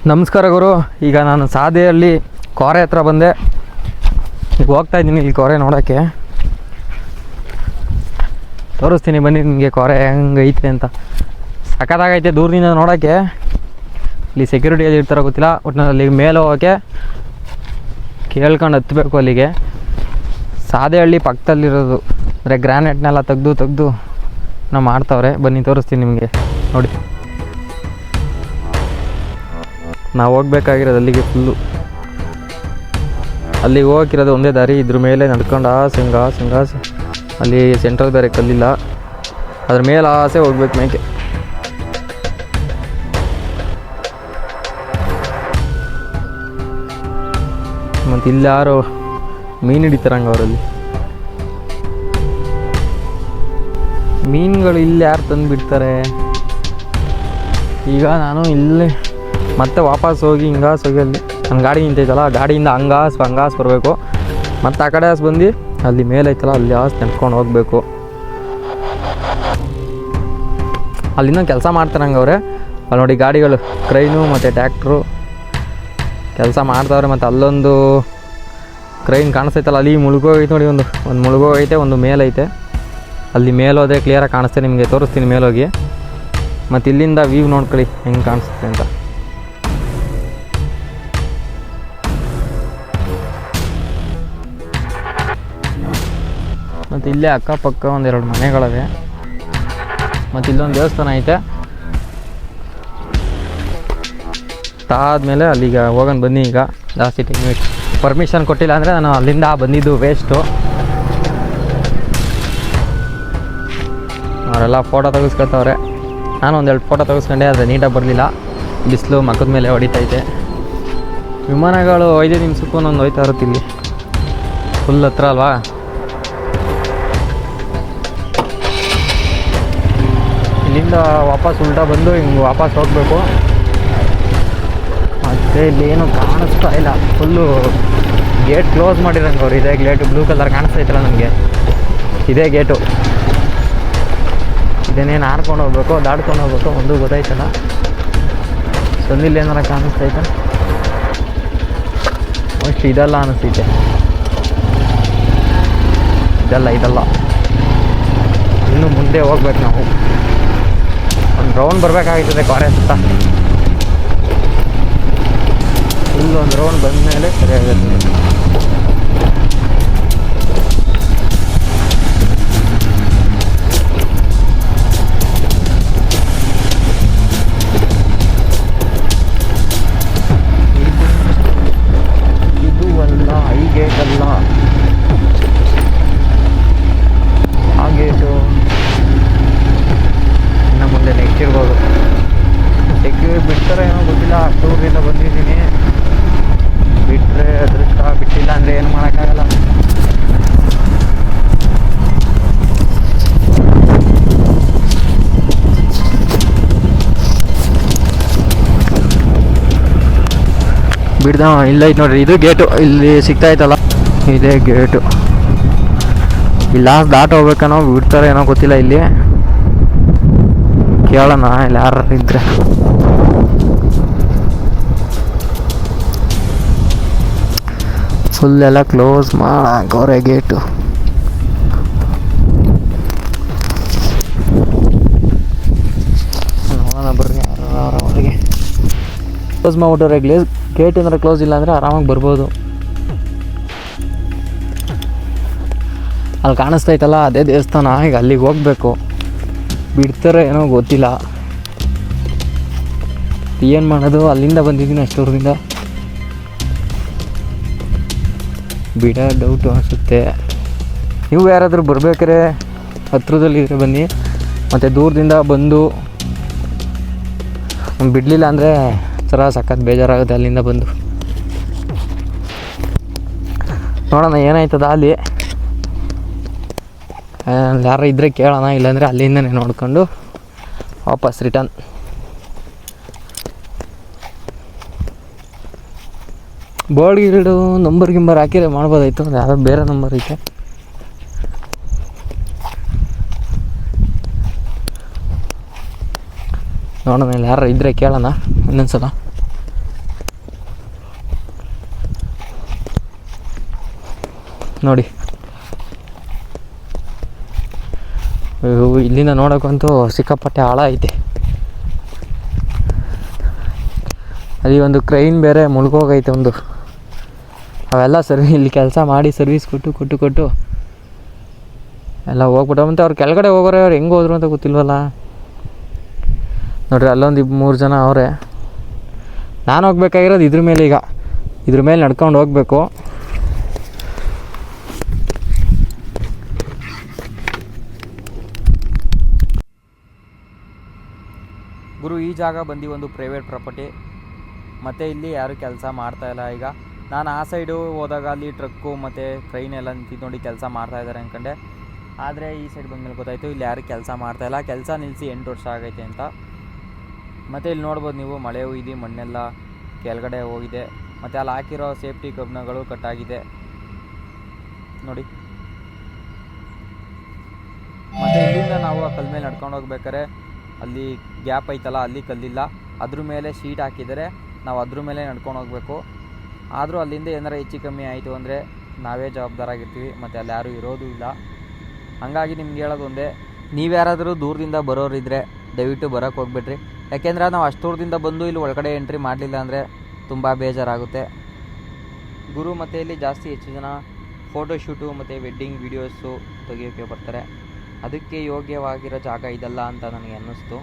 ನಮಸ್ಕಾರ ಗುರು. ಈಗ ನಾನು ಸಾಧೆಯಲ್ಲಿ ಕೋರೆ ಹತ್ರ ಬಂದೆ. ಈಗ ಹೋಗ್ತಾ ಇದ್ದೀನಿ ಇಲ್ಲಿ ಕೋರೆ ನೋಡೋಕ್ಕೆ. ತೋರಿಸ್ತೀನಿ ಬನ್ನಿ ನಿಮಗೆ ಕೋರೆ ಹೆಂಗೈತೆ ಅಂತ. ಸಖತ್ತಾಗೈತೆ ದೂರದಿಂದ ನೋಡೋಕ್ಕೆ. ಇಲ್ಲಿ ಸೆಕ್ಯೂರಿಟಿ ಎಲ್ಲಿ ಇರ್ತಾರೋ ಗೊತ್ತಿಲ್ಲ. ಒಟ್ಟಿನಲ್ಲಿ ಅಲ್ಲಿಗೆ ಮೇಲೆ ಹೋಗೋಕ್ಕೆ ಕೇಳ್ಕೊಂಡು ಹತ್ತಬೇಕು ಅಲ್ಲಿಗೆ. ಸಾಧೆಹಳ್ಳಿ ಪಕ್ಕದಲ್ಲಿರೋದು. ಅಂದರೆ ಗ್ರಾನೈಟ್ನೆಲ್ಲ ತೆಗ್ದು ನಾವು ಮಾಡ್ತಾವ್ರೆ. ಬನ್ನಿ ತೋರಿಸ್ತೀನಿ ನಿಮಗೆ ನೋಡಿ. ನಾವು ಹೋಗ್ಬೇಕಾಗಿರೋದು ಅಲ್ಲಿಗೆ ಫುಲ್ಲು. ಅಲ್ಲಿಗೆ ಹೋಗಿರೋದು ಒಂದೇ ದಾರಿ. ಇದ್ರ ಮೇಲೆ ನಡ್ಕೊಂಡು ಆಸೆ ಅಲ್ಲಿ ಸೆಂಟ್ರಲ್ ಬೇರೆ ಕಲ್ಲಿಲ್ಲ, ಅದ್ರ ಮೇಲೆ ಆಸೆ ಹೋಗ್ಬೇಕು ಮೇಕೆ. ಮತ್ತು ಇಲ್ಲಿ ಯಾರು ಮೀನು ಹಿಡಿತಾರಂಗೆ ಅವರಲ್ಲಿ. ಮೀನುಗಳು ಇಲ್ಲಿ ಯಾರು ತಂದು ಬಿಡ್ತಾರೆ. ಈಗ ನಾನು ಇಲ್ಲಿ ಮತ್ತೆ ವಾಪಸ್ ಹೋಗಿ ಹಿಂಗಾಸ್ ಹೋಗಿ ಅಲ್ಲಿ ನನ್ನ ಗಾಡಿ ನಿಂತೈತಲ್ಲ, ಆ ಗಾಡಿಯಿಂದ ಹಂಗಾಸ್ ಬರಬೇಕು. ಮತ್ತು ಆ ಕಡೆ ಬಂದು ಅಲ್ಲಿ ಮೇಲೆ ಐತಲ್ಲ ಅಲ್ಲಿ ನೆಡ್ಕೊಂಡು ಹೋಗಬೇಕು. ಅಲ್ಲಿಂದ ಕೆಲಸ ಮಾಡ್ತಾರೆ ಹಂಗೆ ಅವ್ರೆ. ಅಲ್ಲಿ ನೋಡಿ ಗಾಡಿಗಳು, ಕ್ರೈನು ಮತ್ತು ಟ್ಯಾಕ್ಟ್ರು ಕೆಲಸ ಮಾಡ್ತಾವ್ರೆ. ಮತ್ತು ಅಲ್ಲೊಂದು ಕ್ರೈನ್ ಕಾಣಿಸ್ತೈತಲ್ಲ, ಅಲ್ಲಿ ಮುಳುಗೋಗೈತೆ ನೋಡಿ. ಒಂದು ಮುಳುಗೋಗೈತೆ, ಒಂದು ಮೇಲೈತೆ. ಅಲ್ಲಿ ಮೇಲೋದ್ರೆ ಕ್ಲಿಯರಾಗಿ ಕಾಣಿಸ್ತೇನೆ ನಿಮಗೆ, ತೋರಿಸ್ತೀನಿ ಮೇಲೋಗಿ. ಮತ್ತು ಇಲ್ಲಿಂದ ವ್ಯೂ ನೋಡ್ಕೊಳ್ಳಿ ಹೆಂಗೆ ಕಾಣಿಸುತ್ತೆ ಅಂತ. ಮತ್ತು ಇಲ್ಲೇ ಅಕ್ಕಪಕ್ಕ ಒಂದೆರಡು ಮನೆಗಳಿವೆ. ಮತ್ತು ಇಲ್ಲೊಂದು ದೇವಸ್ಥಾನ ಐತೆ. ಆದಮೇಲೆ ಅಲ್ಲಿಗೆ ಹೋಗೋಣ ಬನ್ನಿ. ಈಗ ಜಾಸ್ತಿ ಟೈಮ್ ಪರ್ಮಿಷನ್ ಕೊಟ್ಟಿಲ್ಲ ಅಂದರೆ ನಾನು ಅಲ್ಲಿಂದ ಬಂದಿದ್ದು ವೇಸ್ಟು. ಅವರೆಲ್ಲ ಫೋಟೋ ತೆಗೆಸ್ಕೊಳ್ತವ್ರೆ. ನಾನು ಒಂದೆರಡು ಫೋಟೋ ತೆಗೆಸ್ಕೊಂಡೆ, ಆದರೆ ನೀಟಾಗಿ ಬರಲಿಲ್ಲ. ಬಿಸಿಲು ಮಕ್ಕದ ಮೇಲೆ ಹೊಡಿತೈತೆ. ವಿಮಾನಗಳು 5 ನಿಮಿಷಕ್ಕೂ ಒಂದೊಂದು ಹೋಯ್ತಾ ಇರುತ್ತೆ. ಇಲ್ಲಿ ಫುಲ್ ಹತ್ರ ಅಲ್ವಾ. ಇಲ್ಲಿಂದ ವಾಪಸ್ ಉಲ್ಟಾ ಬಂದು ಹಿಂಗೆ ವಾಪಸ್ ಹೋಗಬೇಕು. ಮತ್ತು ಇಲ್ಲೇನು ಕಾಣಿಸ್ತಾ ಇಲ್ಲ, ಫುಲ್ಲು ಗೇಟ್ ಕ್ಲೋಸ್ ಮಾಡಿರಂಗೆ ಅವ್ರು. ಇದೇ ಗೇಟು ಬ್ಲೂ ಕಲರ್ ಕಾಣಿಸ್ತೈತಲ್ಲ ನಮಗೆ, ಇದೇ ಗೇಟು. ಇದನ್ನೇನು ಹಾರ್ಕೊಂಡು ಹೋಗ್ಬೇಕು, ದಾಡ್ಕೊಂಡು ಹೋಗ್ಬೇಕು, ಒಂದು ಗೊತ್ತಾಯ್ತಲ್ಲ. ಸಂದಿಲ್ಲ ಏನಾರ ಕಾಣಿಸ್ತೈತೆ, ಮೋಸ್ಟ್ ಇದೆಲ್ಲ ಅನ್ನಿಸ್ತೈತೆ. ಇದೆಲ್ಲ ಇನ್ನು ಮುಂದೆ ಹೋಗ್ಬೇಕು ನಾವು. ಒಂದು ರೌಂಡ್ ಬರಬೇಕಾಗಿರ್ತದೆ ಕೋರೆ ಸುತ್ತ. ಫುಲ್ ಒಂದು ರೌಂಡ್ ಬಂದಮೇಲೆ ಸರಿಯಾಗುತ್ತೆ. ಇದು ಅಲ್ಲ, ಈ ಗೇಟ್ ಅಲ್ಲ, ಆ ಗೇಟು. ಇನ್ನು ಮುಂದೆ ನೆಕ್ಸ್ಟ್ ಇರ್ಬೋದು. ಸೆಕ್ಯೂರ್ ಬಿಡ್ತಾರೆ ಏನೋ ಗೊತ್ತಿಲ್ಲ. ಅಷ್ಟು ಊರಿಂದ ಬಂದಿದ್ದೀನಿ. ಬಿಟ್ಟರೆ ಅದೃಷ್ಟ, ಬಿಟ್ಟಿಲ್ಲ ಅಂದರೆ ಏನು ಮಾಡೋಕ್ಕಾಗಲ್ಲ. ಬಿಡ್ದ ಇಲ್ಲ ಐತೆ ನೋಡ್ರಿ, ಇದು ಗೇಟು. ಇಲ್ಲಿ ಸಿಗ್ತಾಯ್ತಲ್ಲ, ಇದೇ ಗೇಟು. ಇಲ್ಲಿ ಲಾಸ್ಟ್ ದಾಟ ಹೋಗ್ಬೇಕನೋ, ಬಿಡ್ತಾರೆ ಏನೋ ಗೊತ್ತಿಲ್ಲ. ಇಲ್ಲಿ ಕೇಳೋಣ ಇಲ್ಲಿ ಯಾರು ಇದ್ರೆ. ಫುಲ್ ಎಲ್ಲ ಕ್ಲೋಸ್ ಮಾಡಾಕೋರೆ ಗೇಟು. ನೋಡೋಣ ಬರ್ರಿ ಯಾರು ಅವರಿಗೆ ಕ್ಲೋಸ್ ಮಾಡ್ಬಿಟ್ಟವ್ರೆ. ಗೇಟ್ ಏನಾರ ಕ್ಲೋಸ್ ಇಲ್ಲ ಅಂದರೆ ಆರಾಮಾಗಿ ಬರ್ಬೋದು. ಅಲ್ಲಿ ಕಾಣಿಸ್ತೈತಲ್ಲ ಅದೇ ದೇವಸ್ಥಾನ. ಈಗ ಅಲ್ಲಿಗೆ ಹೋಗ್ಬೇಕು. ಬಿಡ್ತಾರೆ ಏನೋ ಗೊತ್ತಿಲ್ಲ. ಏನು ಮಾಡೋದು, ಅಲ್ಲಿಂದ ಬಂದಿದ್ದೀನಿ ಅಷ್ಟೂರಿಂದ. ಬಿಡೋ ಡೌಟು ಅನಿಸುತ್ತೆ. ನೀವು ಯಾರಾದರೂ ಬರ್ಬೇಕಾರೆ ಹತ್ರದಲ್ಲಿದ್ದರೆ ಬನ್ನಿ. ಮತ್ತು ದೂರದಿಂದ ಬಂದು ಬಿಡಲಿಲ್ಲ ಅಂದರೆ ಸಖತ್ ಬೇಜಾರಾಗುತ್ತೆ. ಅಲ್ಲಿಂದ ಬಂದು ನೋಡೋಣ ಏನಾಯ್ತದ ಅಲ್ಲಿ. ಯಾರು ಇದ್ದರೆ ಕೇಳೋಣ, ಇಲ್ಲಾಂದರೆ ಅಲ್ಲಿಂದನೇ ನೋಡ್ಕೊಂಡು ವಾಪಸ್ ರಿಟರ್ನ್. ಬೋರ್ಡ್ ಗಿರ್ಡು ನಂಬರ್ ಹಾಕಿದ್ರೆ ಮಾಡ್ಬೋದಾಯ್ತು. ಯಾವುದೋ ಬೇರೆ ನಂಬರ್ ಐತೆ. ನೋಡೋಣ, ಇಲ್ಲಿ ಯಾರು ಇದ್ದರೆ ಕೇಳೋಣ ಇನ್ನೊಂದ್ಸಲ. ನೋಡಿ. ಇಲ್ಲಿಂದ ನೋಡೋಕ್ಕಂತೂ ಸಿಕ್ಕಾಪಟ್ಟೆ ಆಳ ಐತೆ. ಅಲ್ಲಿ ಒಂದು ಕ್ರೈನ್ ಬೇರೆ ಮುಳುಗೋಗೈತೆ ಒಂದು. ಅವೆಲ್ಲ ಇಲ್ಲಿ ಕೆಲಸ ಮಾಡಿ ಸರ್ವಿಸ್ ಕೊಟ್ಟು ಎಲ್ಲ ಹೋಗ್ಬಿಟ್ಟು ಮತ್ತು ಅವ್ರು ಕೆಳಗಡೆ ಹೋಗೋರೆ, ಅವ್ರು ಹೆಂಗೆ ಹೋದ್ರು ಅಂತ ಗೊತ್ತಿಲ್ವಲ್ಲ. ನೋಡ್ರಿ ಅಲ್ಲೊಂದು 3 ಜನ ಅವರೇ. ನಾನು ಹೋಗ್ಬೇಕಾಗಿರೋದು ಇದ್ರ ಮೇಲೆ. ಈಗ ಇದ್ರ ಮೇಲೆ ನಡ್ಕೊಂಡು ಹೋಗ್ಬೇಕು. ಗುರು, ಈ ಜಾಗ ಬಂದು ಒಂದು ಪ್ರೈವೇಟ್ ಪ್ರಾಪರ್ಟಿ. ಮತ್ತು ಇಲ್ಲಿ ಯಾರು ಕೆಲಸ ಮಾಡ್ತಾಯಿಲ್ಲ. ಈಗ ನಾನು ಆ ಸೈಡು ಹೋದಾಗ ಅಲ್ಲಿ ಟ್ರಕ್ಕು ಮತ್ತು ಟ್ರೈನ್ ಎಲ್ಲ ನಿಂತಿದ್ದು ನೋಡಿ ಕೆಲಸ ಮಾಡ್ತಾಯಿದ್ದಾರೆ ಅಂದ್ಕೊಂಡೆ. ಆದರೆ ಈ ಸೈಡ್ ಬಂದಮೇಲೆ ಗೊತ್ತಾಯಿತು ಇಲ್ಲಿ ಯಾರು ಕೆಲಸ ಮಾಡ್ತಾಯಿಲ್ಲ. ಕೆಲಸ ನಿಲ್ಲಿಸಿ 8 ವರ್ಷ ಆಗೈತೆ ಅಂತ. ಮತ್ತು ಇಲ್ಲಿ ನೋಡ್ಬೋದು ನೀವು, ಮಳೆ ಹುಯ್ದು ಮಣ್ಣೆಲ್ಲ ಕೆಳಗಡೆ ಹೋಗಿದೆ. ಮತ್ತು ಅಲ್ಲಿ ಹಾಕಿರೋ ಸೇಫ್ಟಿ ಕಬ್ಬಿಣಗಳು ಕಟ್ಟಾಗಿದೆ ನೋಡಿ. ಮತ್ತು ಇಲ್ಲಿಂದ ನಾವು ಆ ಕಲ್ಲ ಮೇಲೆ ನಡ್ಕೊಂಡು ಹೋಗ್ಬೇಕಾರೆ ಅಲ್ಲಿ ಗ್ಯಾಪ್ ಐತಲ್ಲ, ಅಲ್ಲಿ ಕಲ್ಲಿಲ್ಲ, ಅದ್ರ ಮೇಲೆ ಶೀಟ್ ಹಾಕಿದರೆ ನಾವು ಅದ್ರ ಮೇಲೆ ನಡ್ಕೊಂಡು ಹೋಗಬೇಕು. ಆದರೂ ಅಲ್ಲಿಂದ ಏನಾರು ಹೆಚ್ಚು ಕಮ್ಮಿ ಆಯಿತು ಅಂದರೆ ನಾವೇ ಜವಾಬ್ದಾರಾಗಿರ್ತೀವಿ. ಮತ್ತು ಅಲ್ಲಿ ಯಾರೂ ಇರೋದು ಇಲ್ಲ. ಹಾಗಾಗಿ ನಿಮ್ಗೆ ಹೇಳೋದು ಒಂದೇ, ನೀವು ಯಾರಾದರೂ ದೂರದಿಂದ ಬರೋರಿದ್ದರೆ ದಯವಿಟ್ಟು ಬರೋಕ್ಕೆ ಹೋಗ್ಬಿಡ್ರಿ. ಯಾಕೆಂದರೆ ನಾವು ಅಷ್ಟು ದೂರದಿಂದ ಬಂದು ಇಲ್ಲಿ ಒಳಗಡೆ ಎಂಟ್ರಿ ಮಾಡಲಿಲ್ಲ ಅಂದರೆ ತುಂಬ ಬೇಜಾರಾಗುತ್ತೆ ಗುರು. ಮತ್ತು ಇಲ್ಲಿ ಜಾಸ್ತಿ ಹೆಚ್ಚು ಜನ ಫೋಟೋಶೂಟು ಮತ್ತು ವೆಡ್ಡಿಂಗ್ ವೀಡಿಯೋಸು ತೆಗಿಯೋಕ್ಕೆ ಬರ್ತಾರೆ. ಅದಕ್ಕೆ ಯೋಗ್ಯವಾಗಿರೋ ಜಾಗ ಇದಲ್ಲ ಅಂತ ನನಗೆ ಅನ್ನಿಸ್ತು.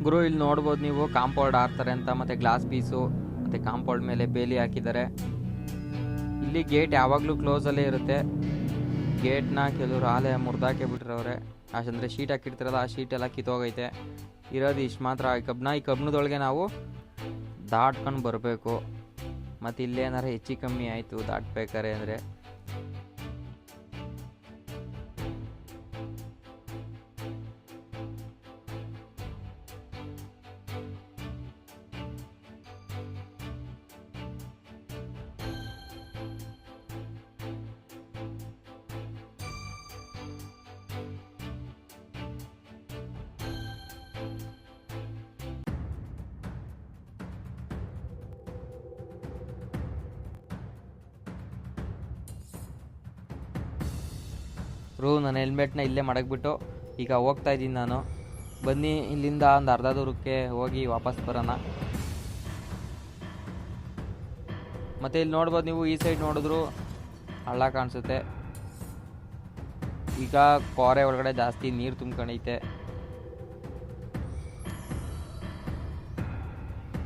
ಗುರು, ಇಲ್ಲಿ ನೋಡ್ಬೋದು ನೀವು, ಕಾಂಪೌಂಡ್ ಹಾಕ್ತಾರೆ ಅಂತ. ಮತ್ತು ಗ್ಲಾಸ್ ಪೀಸು ಮತ್ತು ಕಾಂಪೌಂಡ್ ಮೇಲೆ ಬೇಲಿ ಹಾಕಿದ್ದಾರೆ. ಇಲ್ಲಿ ಗೇಟ್ ಯಾವಾಗಲೂ ಕ್ಲೋಸಲ್ಲೇ ಇರುತ್ತೆ. ಗೇಟ್ನ ಕೆಲವರು ಆಲೆ ಮುರಿದಾಕೆ ಬಿಟ್ಟಿರೋರೆ. ಅಂದರೆ ಶೀಟ್ ಹಾಕಿರ್ತಾರಲ್ಲ, ಆ ಶೀಟ್ ಎಲ್ಲ ಕಿತ್ತೋಗೈತೆ. ಇರೋದು ಇಷ್ಟು ಮಾತ್ರ ಈ ಕಬ್ಬಣದೊಳಗೆ ನಾವು ದಾಟ್ಕೊಂಡು ಬರಬೇಕು. ಮತ್ತು ಇಲ್ಲೇನಾರು ಹೆಚ್ಚು ಕಮ್ಮಿ ಆಯಿತು ದಾಟ್ಬೇಕಾರೆ ಅಂದರೆ ನನ್ನ ಹೆಲ್ಮೆಟ್ನ ಇಲ್ಲೇ ಮಡಗ್ಬಿಟ್ಟು ಈಗ ಹೋಗ್ತಾ ಇದ್ದೀನಿ ನಾನು. ಬನ್ನಿ ಇಲ್ಲಿಂದ ಒಂದು ಅರ್ಧ ದೂರಕ್ಕೆ ಹೋಗಿ ವಾಪಸ್ ಬರೋಣ. ಮತ್ತು ಇಲ್ಲಿ ನೋಡ್ಬೋದು ನೀವು, ಈ ಸೈಡ್ ನೋಡಿದ್ರು ಹಳ್ಳ ಕಾಣಿಸುತ್ತೆ. ಈಗ ಕೋರೆ ಒಳಗಡೆ ಜಾಸ್ತಿ ನೀರು ತುಂಬ್ಕೊಂಡೈತೆ.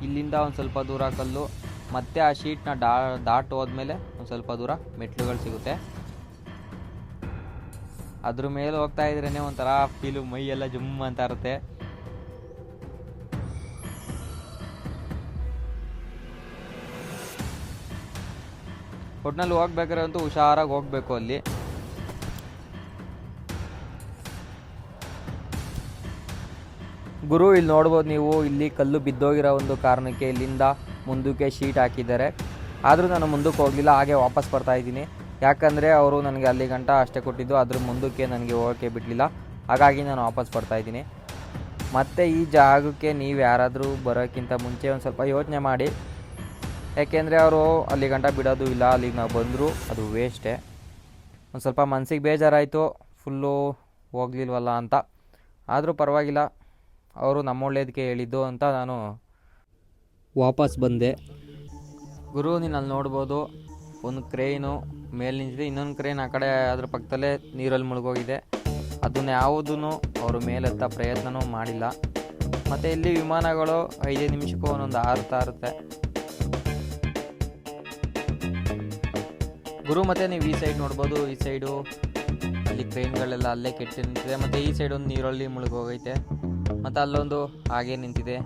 ಇಲ್ಲಿಂದ ಒಂದು ಸ್ವಲ್ಪ ದೂರ ಕಲ್ಲು, ಮತ್ತೆ ಆ ಶೀಟ್ನ ದಾಟ್ ಹೋದ್ಮೇಲೆ ಒಂದು ಸ್ವಲ್ಪ ದೂರ ಮೆಟ್ಲುಗಳು ಸಿಗುತ್ತೆ. ಅದ್ರ ಮೇಲೆ ಹೋಗ್ತಾ ಇದ್ರೇ ಒಂಥರ ಫೀಲು, ಮೈ ಎಲ್ಲ ಜುಮ್ ಅಂತ ಇರುತ್ತೆ. ಒಟ್ನಲ್ಲಿ ಹೋಗ್ಬೇಕಾದ್ರೆ ಅಂತೂ ಹುಷಾರಾಗಿ ಹೋಗ್ಬೇಕು ಅಲ್ಲಿ. ಗುರು, ಇಲ್ಲಿ ನೋಡ್ಬೋದು ನೀವು, ಇಲ್ಲಿ ಕಲ್ಲು ಬಿದ್ದೋಗಿರೋ ಒಂದು ಕಾರಣಕ್ಕೆ ಇಲ್ಲಿಂದ ಮುಂದಕ್ಕೆ ಶೀಟ್ ಹಾಕಿದ್ದಾರೆ. ಆದರೂ ನಾನು ಮುಂದಕ್ಕೆ ಹೋಗಲಿಲ್ಲ, ಹಾಗೆ ವಾಪಸ್ ಬರ್ತಾ ಇದ್ದೀನಿ. ಯಾಕಂದರೆ ಅವರು ನನಗೆ ಅಲ್ಲಿ ಗಂಟ ಅಷ್ಟೇ ಕೊಟ್ಟಿದ್ದು, ಅದ್ರ ಮುಂದಕ್ಕೆ ನನಗೆ ಹೋಗೋಕ್ಕೆ ಬಿಡಲಿಲ್ಲ. ಹಾಗಾಗಿ ನಾನು ವಾಪಸ್ ಬರ್ತಾಯಿದ್ದೀನಿ. ಮತ್ತು ಈ ಜಾಗಕ್ಕೆ ನೀವು ಯಾರಾದರೂ ಬರೋಕ್ಕಿಂತ ಮುಂಚೆ ಒಂದು ಸ್ವಲ್ಪ ಯೋಚನೆ ಮಾಡಿ. ಯಾಕೆಂದರೆ ಅವರು ಅಲ್ಲಿ ಗಂಟ ಬಿಡೋದು ಇಲ್ಲ, ಅಲ್ಲಿಗೆ ನಾವು ಬಂದರೂ ಅದು ವೇಸ್ಟೇ. ಒಂದು ಸ್ವಲ್ಪ ಮನಸ್ಸಿಗೆ ಬೇಜಾರಾಯಿತು, ಫುಲ್ಲು ಹೋಗ್ಲಿಲ್ವಲ್ಲ ಅಂತ. ಆದರೂ ಪರವಾಗಿಲ್ಲ, ಅವರು ನಮ್ಮ ಒಳ್ಳೇದಕ್ಕೆ ಹೇಳಿದ್ದು ಅಂತ ನಾನು ವಾಪಸ್ ಬಂದೆ. ಗುರು, ನೀನು ಅಲ್ಲಿ ನೋಡ್ಬೋದು, ಒಂದು ಕ್ರೇನು ಮೇಲೆ ನಿಂತಿದೆ, ಇನ್ನೊಂದು ಕ್ರೇನ್ ಆ ಕಡೆ ಅದ್ರ ಪಕ್ಕದಲ್ಲೇ ನೀರಲ್ಲಿ ಮುಳುಗೋಗಿದೆ. ಅದನ್ನ ಯಾವುದೂ ಅವರು ಮೇಲೆತ್ತ ಪ್ರಯತ್ನವೂ ಮಾಡಿಲ್ಲ. ಮತ್ತು ಇಲ್ಲಿ ವಿಮಾನಗಳು 5 ನಿಮಿಷಕ್ಕೂ ಒಂದೊಂದು ಹಾರುತ್ತಾ ಇರುತ್ತೆ ಗುರು. ಮತ್ತು ನೀವು ಈ ಸೈಡ್ ನೋಡ್ಬೋದು, ಈ ಸೈಡು ಅಲ್ಲಿ ಕ್ರೇನ್ಗಳೆಲ್ಲ ಅಲ್ಲೇ ಕೆಟ್ಟು ನಿಂತಿದೆ. ಮತ್ತು ಈ ಸೈಡ್ ಒಂದು ನೀರಲ್ಲಿ ಮುಳುಗೋಗೈತೆ. ಮತ್ತು ಅಲ್ಲೊಂದು ಹಾಗೆ ನಿಂತಿದೆ.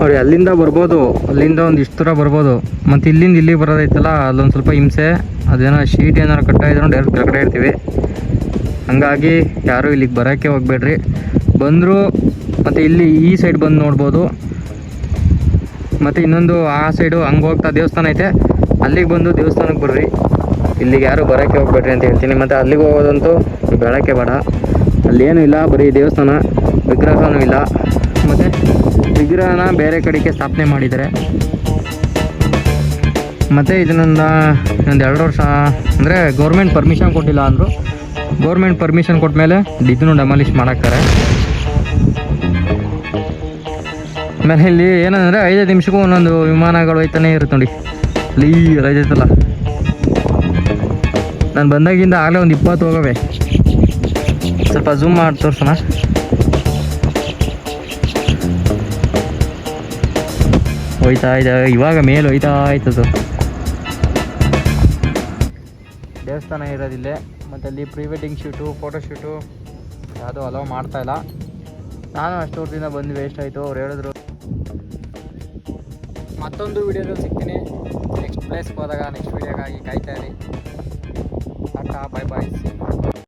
ನೋಡಿ ಅಲ್ಲಿಂದ ಬರ್ಬೋದು, ಅಲ್ಲಿಂದ ಒಂದು ಇಷ್ಟು ದೂರ ಬರ್ಬೋದು. ಮತ್ತು ಇಲ್ಲಿಂದ ಇಲ್ಲಿ ಬರೋದೈತಲ್ಲ ಅಲ್ಲೊಂದು ಸ್ವಲ್ಪ ಹಿಂಸೆ. ಅದೇನೋ ಶೀಟ್ ಏನಾರು ಕಟ್ಟಾಯಿದ್ರು ಡೈರೆಕ್ಟ್ ಕೆಳಗಡೆ ಇರ್ತೀವಿ. ಹಂಗಾಗಿ ಯಾರೂ ಇಲ್ಲಿಗೆ ಬರೋಕ್ಕೆ ಹೋಗ್ಬೇಡ್ರಿ. ಬಂದರು ಮತ್ತು ಇಲ್ಲಿ ಈ ಸೈಡ್ ಬಂದು ನೋಡ್ಬೋದು. ಮತ್ತು ಇನ್ನೊಂದು ಆ ಸೈಡು ಹಂಗೆ ಹೋಗ್ತಾ ದೇವಸ್ಥಾನ ಐತೆ, ಅಲ್ಲಿಗೆ ಬಂದು ದೇವಸ್ಥಾನಕ್ಕೆ ಬರ್ರಿ. ಇಲ್ಲಿಗೆ ಯಾರು ಬರೋಕ್ಕೆ ಹೋಗ್ಬೇಡ್ರಿ ಅಂತ ಹೇಳ್ತೀನಿ. ಮತ್ತು ಅಲ್ಲಿಗೆ ಹೋಗೋದಂತೂ ಬೆಳಕ್ಕೆ ಬೇಡ, ಅಲ್ಲೇನೂ ಇಲ್ಲ, ಬರೀ ದೇವಸ್ಥಾನ, ವಿಗ್ರಹನೂ ಇಲ್ಲ. ಮತ್ತು ವಿಗ್ರಹನ ಬೇರೆ ಕಡೆಗೆ ಸ್ಥಾಪನೆ ಮಾಡಿದ್ದಾರೆ. ಮತ್ತು ಇದನ್ನೊಂದು 2 ವರ್ಷ ಅಂದರೆ ಗೌರ್ಮೆಂಟ್ ಪರ್ಮಿಷನ್ ಕೊಟ್ಟಿಲ್ಲ ಅಂದರು. ಗೌರ್ಮೆಂಟ್ ಪರ್ಮಿಷನ್ ಕೊಟ್ಟ ಮೇಲೆ ಇದನ್ನು ಡೆಮಾಲಿಷ್ ಮಾಡಾಕ್ತಾರೆ. ಆಮೇಲೆ ಇಲ್ಲಿ ಏನಂದರೆ 5 ನಿಮಿಷಕ್ಕೂ ಒಂದೊಂದು ವಿಮಾನಗಳು ಹೋಯ್ತಾನೆ ಇರುತ್ತೆ ನೋಡಿ. ಅಲ್ಲಿ ರೈತಲ್ಲ, ನಾನು ಬಂದಾಗಿಂದ ಆಗಲೇ ಒಂದು 20 ಹೋಗವೆ. ಸ್ವಲ್ಪ ಝೂಮ್ ಮಾಡಿ ತೋರ್ಸೋಣ. ಹೋಯ್ತಾ ಇದೆ, ಇವಾಗ ಮೇಲೆ ಹೋಯ್ತಾ ಆಯ್ತದು. ದೇವಸ್ಥಾನ ಇರೋದಿಲ್ಲೇ. ಮತ್ತು ಅಲ್ಲಿ pre wedding shoot, photo shoot ಯಾವುದೂ ಅಲೋ ಮಾಡ್ತಾಯಿಲ್ಲ. ನಾನು ಅಷ್ಟು ವರ್ಷದಿಂದ ಬಂದು ವೇಸ್ಟ್ ಆಯಿತು. ಅವ್ರು ಹೇಳಿದ್ರು ಮತ್ತೊಂದು ವೀಡಿಯೋದಲ್ಲಿ ಸಿಗ್ತೀನಿ. ನೆಕ್ಸ್ಟ್ ಪ್ಲೇಸ್ಗೆ ಹೋದಾಗ ನೆಕ್ಸ್ಟ್ ವೀಡಿಯೋಗಾಗಿ ಕಾಯ್ತಾ ಇರಿ. ಟಾಟಾ, ಬಾಯ್ ಬಾಯ್.